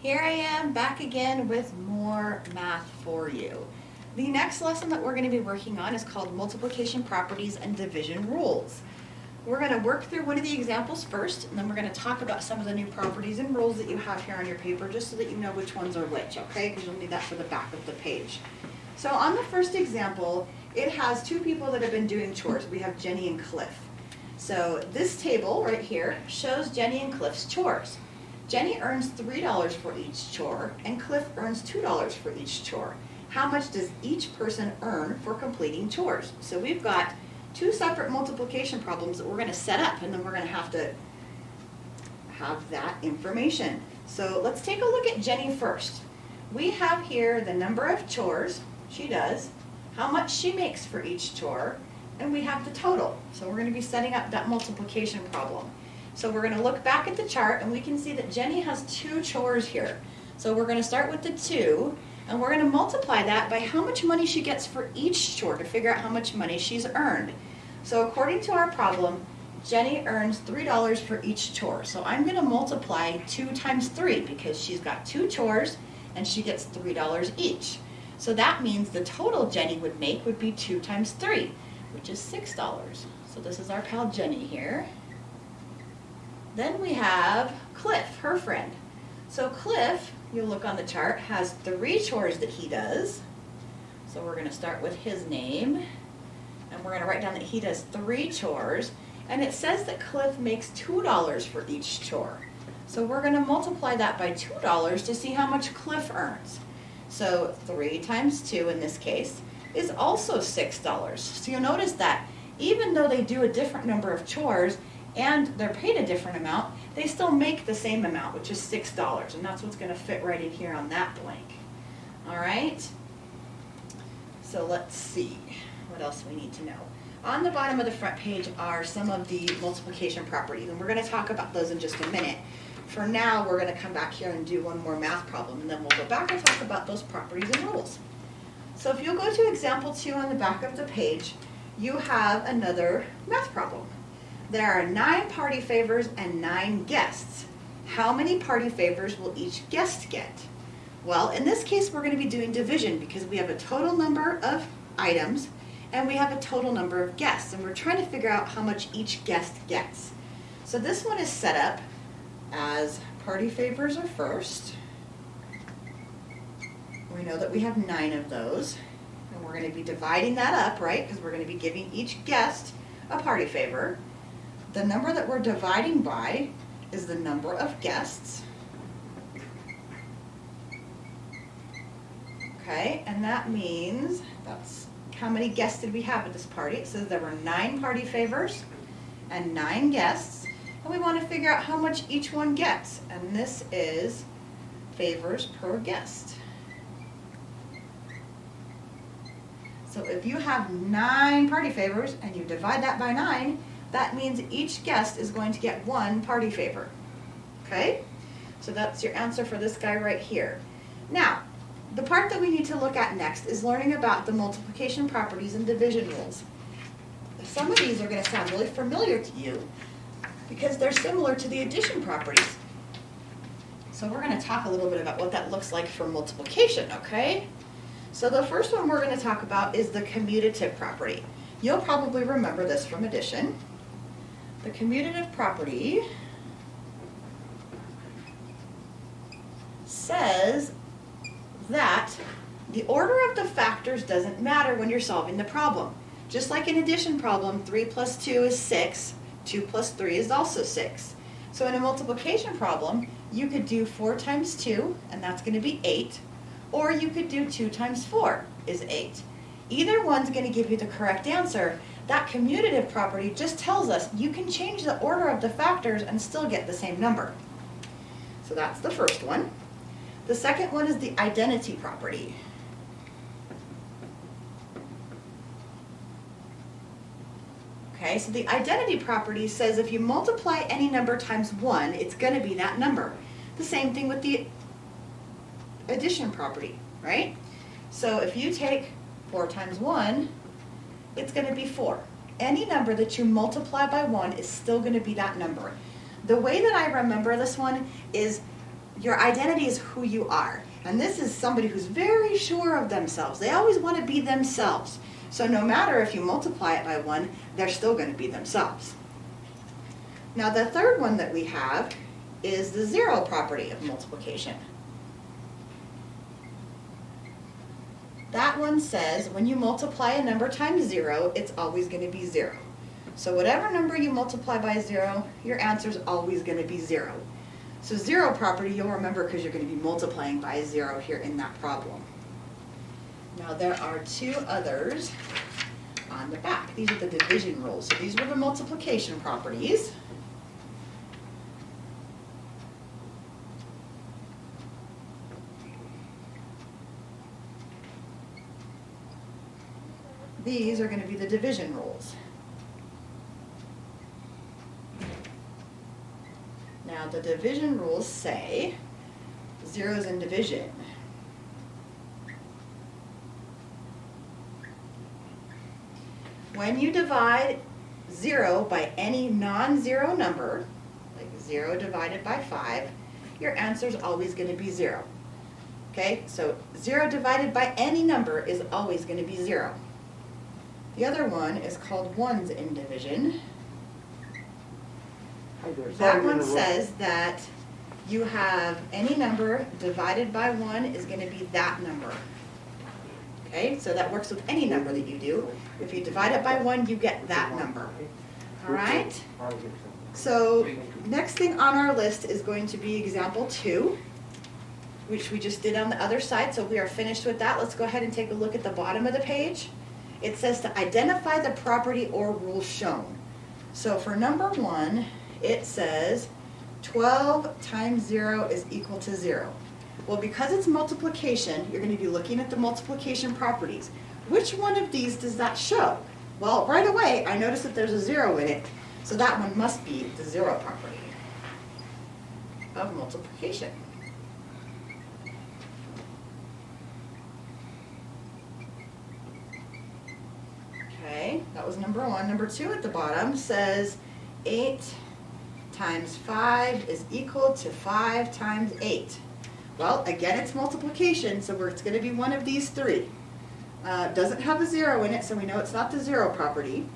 Here I am back again with more math for you. The next lesson that we're going to be working on is called multiplication properties and division rules. We're going to work through one of the examples first, and then we're going to talk about some of the new properties and rules that you have here on your paper, just so that you know which ones are which, okay? Because you'll need that for the back of the page. So on the first example, it has two people that have been doing chores. We have Jenny and Cliff. So this table right here shows Jenny and Cliff's chores. Jenny earns $3 for each chore, and Cliff earns $2 for each chore. How much does each person earn for completing chores? So we've got two separate multiplication problems that we're going to set up, and then we're going to have that information. So let's take a look at Jenny first. We have here the number of chores she does, how much she makes for each chore, and we have the total. So we're going to be setting up that multiplication problem. So we're going to look back at the chart, and we can see that Jenny has two chores here. So we're going to start with the 2, and we're going to multiply that by how much money she gets for each chore to figure out how much money she's earned. So according to our problem, Jenny earns $3 for each chore. So I'm going to multiply 2 times 3 because she's got two chores and she gets $3 each. So that means the total Jenny would make would be 2 times 3, which is $6. So this is our pal Jenny here. Then we have Cliff, her friend. So Cliff, you'll look on the chart, has 3 chores that he does. So we're going to start with his name, and we're going to write down that he does 3 chores, and it says that Cliff makes $2 for each chore. So we're going to multiply that by $2 to see how much Cliff earns. So 3 times 2 in this case is also $6. So you'll notice that even though they do a different number of chores, and they're paid a different amount, they still make the same amount, which is $6, and that's what's going to fit right in here on that blank. All right? So let's see what else we need to know. On the bottom of the front page are some of the multiplication properties, and we're going to talk about those in just a minute. For now, we're going to come back here and do one more math problem, and then we'll go back and talk about those properties and rules. So if you'll go to example 2 on the back of the page, you have another math problem. There are 9 party favors and 9 guests. How many party favors will each guest get? Well, in this case, we're going to be doing division because we have a total number of items and we have a total number of guests, and we're trying to figure out how much each guest gets. So this one is set up as party favors are first. We know that we have 9 of those, and we're going to be dividing that up, right? Because we're going to be giving each guest a party favor. The number that we're dividing by is the number of guests. Okay, and that means that's how many guests did we have at this party. It says there were 9 party favors and 9 guests, and we want to figure out how much each one gets, and this is favors per guest. So if you have 9 party favors and you divide that by 9, that means each guest is going to get 1 party favor. Okay? So that's your answer for this guy right here. Now, the part that we need to look at next is learning about the multiplication properties and division rules. Some of these are going to sound really familiar to you because they're similar to the addition properties. So we're going to talk a little bit about what that looks like for multiplication, okay? So the first one we're going to talk about is the commutative property. You'll probably remember this from addition. The commutative property says that the order of the factors doesn't matter when you're solving the problem. Just like an addition problem, 3 plus 2 is 6, 2 plus 3 is also 6. So in a multiplication problem, you could do 4 times 2, and that's going to be 8, or you could do 2 times 4 is 8. Either one's going to give you the correct answer. That commutative property just tells us you can change the order of the factors and still get the same number. So that's the first one. The second one is the identity property. Okay, so the identity property says if you multiply any number times 1, it's going to be that number. The same thing with the addition property, right? So if you take 4 times 1, it's going to be 4. Any number that you multiply by 1 is still going to be that number. The way that I remember this one is your identity is who you are. And this is somebody who's very sure of themselves. They always want to be themselves. So no matter if you multiply it by 1, they're still going to be themselves. Now the third one that we have is the 0 property of multiplication. That one says when you multiply a number times 0, it's always going to be 0. So whatever number you multiply by 0, your answer is always going to be 0. So 0 property you'll remember because you're going to be multiplying by 0 here in that problem. Now there are 2 others on the back. These are the division rules. So these were the multiplication properties. These are going to be the division rules. Now the division rules say zeros in division. When you divide 0 by any non-zero number, like 0 divided by 5, your answer is always going to be 0. Okay, so 0 divided by any number is always going to be 0. The other one is called ones in division. That one says that you have any number divided by 1 is going to be that number. Okay, so that works with any number that you do. If you divide it by 1, you get that number. All right? So next thing on our list is going to be example 2, which we just did on the other side. So we are finished with that. Let's go ahead and take a look at the bottom of the page. It says to identify the property or rule shown. So for number 1, it says 12 times 0 is equal to 0. Well, because it's multiplication, you're going to be looking at the multiplication properties. Which one of these does that show? Well, right away, I notice that there's a 0 in it, so that one must be the 0 property of multiplication. Okay, that was number 1. Number 2 at the bottom says 8 times 5 is equal to 5 times 8. Well, again, it's multiplication, so it's going to be one of these 3. Doesn't have a 0 in it, so we know it's not the 0 property.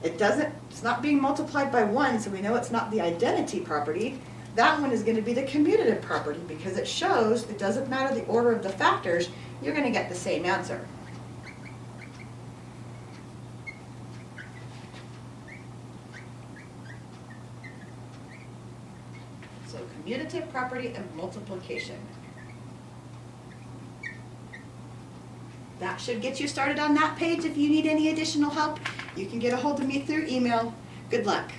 It's not being multiplied by 1, so we know it's not the identity property. That one is going to be the commutative property because it shows it doesn't matter the order of the factors, you're going to get the same answer. So commutative property of multiplication. That should get you started on that page. If you need any additional help, you can get a hold of me through email. Good luck.